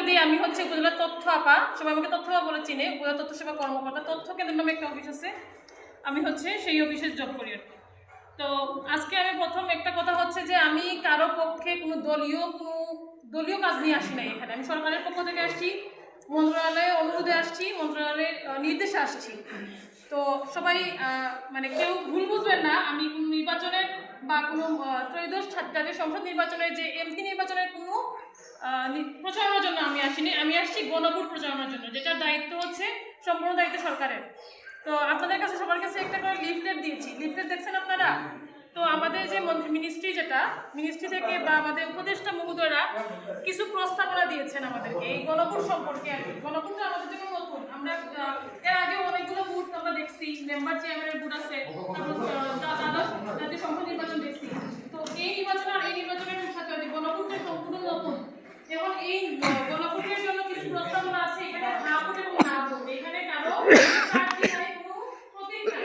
দিই। আমি হচ্ছে উপজেলা তথ্য আপা, সবাই আমাকে তথ্য আপা বলে চিনে। উপজেলা তথ্য সেবা কর্মকর্তা, তথ্য কেন্দ্র নামে একটা অফিস আছে, আমি হচ্ছে সেই অফিসে জব করি আর কি। তো আজকে আমি প্রথম একটা কথা হচ্ছে যে আমি কারো পক্ষে কোনো দলীয় কাজ নিয়ে আসি নাই এখানে। আমি সরকারের পক্ষ থেকে আসছি, মন্ত্রণালয়ের অনুরোধে আসছি, মন্ত্রণালয়ের নির্দেশে আসছি। তো সবাই মানে কেউ ভুল বুঝবেন না, আমি কোনো নির্বাচনের বা কোনো ত্রয়োদশ জাতীয় সংসদ নির্বাচনের যে এমপি নির্বাচনের কোনো প্রচারণার জন্য আমি আসিনি। আমি আসছি গণভোট প্রচারণার জন্য, যেটার দায়িত্ব হচ্ছে সম্পূর্ণ দায়িত্ব সরকারের। তো আপনাদের কাছে সবার কাছে একটা করে লিফলেট দিয়েছি, লিফলেট দেখছেন আপনারা? তো আমাদের যে মিনিস্ট্রি থেকে বা আমাদের উপদেষ্টা মহোদয়রা কিছু প্রস্তাবনা দিয়েছেন আমাদেরকে এই গণভোট সম্পর্কে আর কি। গণভোটটা আমাদের জন্য নতুন, আমরা এর আগে অনেকগুলো ভোট আমরা দেখছি, মেম্বার চেয়ারম্যানের ভোট আছে, তারপর জাতীয় সংসদ নির্বাচন দেখছি। তো এই নির্বাচন আর এই নির্বাচনের সাথে গণভোটটা সম্পূর্ণ নতুন। যেমন এই গণভোটের জন্য কিছু প্রস্তাবনা আছে, এখানে হা ভোট এবং না ভোট, এখানে কারো প্রার্থী নাই, কোনো প্রতীক নাই,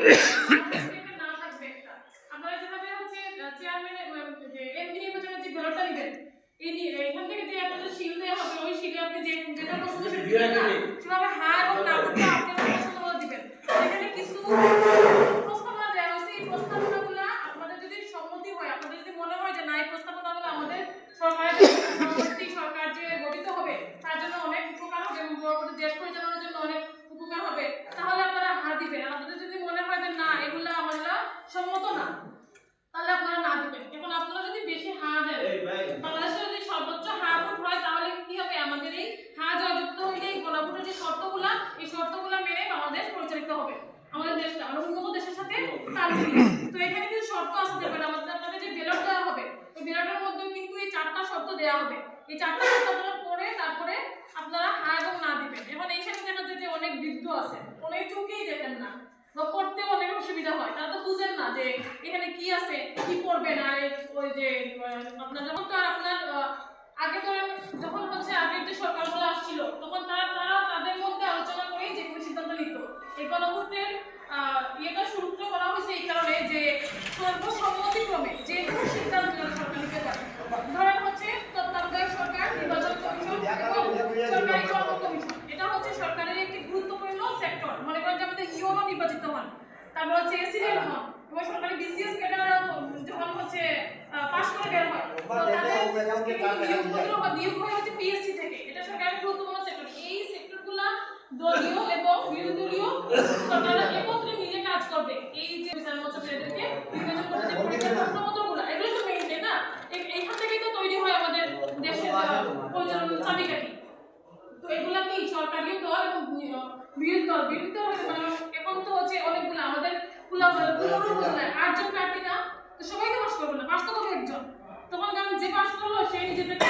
না থাকবে একটা। আপনারা যেভাবে হচ্ছে চেয়ারম্যানের যে এমপি নির্বাচনের যে ব্যালটটা দিবেন, এখান থেকে যে আপনাদের শিল দেওয়া হবে, ওই শিলে আপনি যেটা পছন্দ সেটা দিবেন না, সেভাবে হা এবং না ভোটটা আপনারা পছন্দ করে দিবেন। এখানে কিছু প্রস্তাবনা দেওয়া হয়েছে, এই প্রস্তাবনাগুলো আপনাদের যদি সম্মতি হয়, আপনাদের যদি মনে হয় যে না এই প্রস্তাবনাগুলো আমাদের সরকার যে গঠিত হবে তার জন্য অনেক উপকার হবে এবং পরবর্তী দেশ পরিচালনার জন্য অনেক উপকার হবে, তাহলে আপনারা হা দিবেন। আপনাদের যদি মনে হয় যে না এগুলো আমরা সম্মত না, তাহলে আপনারা না দিবেন। এখন আপনারা যদি বেশি হা দেন, বাংলাদেশে যদি সর্বোচ্চ হা ভোট হয়, তাহলে কি হবে, আমাদের এই হা জয়যুক্ত হইলে এই গণভোটের যে শর্তগুলা, এই শর্তগুলা মেনে বাংলাদেশ পরিচালিত হবে, আমাদের দেশটা আমরা উন্নত দেশের সাথে তাল মিলিয়ে। তো এখানে কিছু শর্ত আছে দেবেন আমাদের, আপনাদের যে ব্যালট দেওয়া হবে ওই ব্যালটের মধ্যে কিন্তু এই 4টা শর্ত দেওয়া হবে। এই 4টা শর্ত আপনারা পড়ে তারপরে আপনারা হা এবং না দিবেন। এখন এইখানে দেখা যায় যে অনেক বৃদ্ধ আছে, অনেক চোখেই দেখেন না বা পড়তে অনেক অসুবিধা হয়, তারা তো বুঝেন না যে এখানে কি আছে, কি পড়বেন। আর ওই যে আপনার যখন তো আপনার আগে তো যখন হচ্ছে আগের যে সরকারগুলো আসছিল, তখন তারা তাদের মধ্যে আলোচনা করেই যে কোনো সিদ্ধান্ত নিত। এই গণভোটের ইয়েটা শুরু করা হয়েছে এই কারণে যে সর্বসম্মতিক্রমে যে কোনো সিদ্ধান্ত সরকার নিতে পারে। ধরেন হচ্ছে তত্ত্বাবধায়ক সরকার, নির্বাচন কমিশন এবং সরকারি কর্ম কমিশন, এটা হচ্ছে সরকারের একটি গুরুত্বপূর্ণ সেক্টর। মনে করেন যে আমাদের ইওনো নির্বাচিত হন, তারপর হচ্ছে এসিডেন্ট হন, এবং সরকারি বিসিএস ক্যাডার যখন হচ্ছে পাশ করে বের হয়, তো তাদের নিয়োগ হয় হচ্ছে পিএসসি থেকে। এটা সরকারের গুরুত্বপূর্ণ সেক্টর। এই সেক্টরগুলো দলীয় এবং বিরোধী দলীয় সরকাররা একত্রে মিলে কাজ করবে। এই যে বিচারমন্ত্রীদেরকে নির্বাচন করতে যে পরিচালনা ক্ষমতাগুলো, এগুলো তো মেইন, তাই না? এইখান থেকেই তো তৈরি হয় আমাদের দেশের পরিচালনার চাবিকাঠি। তো এগুলা কি সরকারি দল এবং বিরোধী দল মানে এখন তো হচ্ছে অনেকগুলো আমাদের উপজেলায় 8 জন প্রার্থী না, তো সবাই তো পাস করবে না, পাস তো করবে একজন। তখন কারণ যে পাস করলো সে নিজে থেকে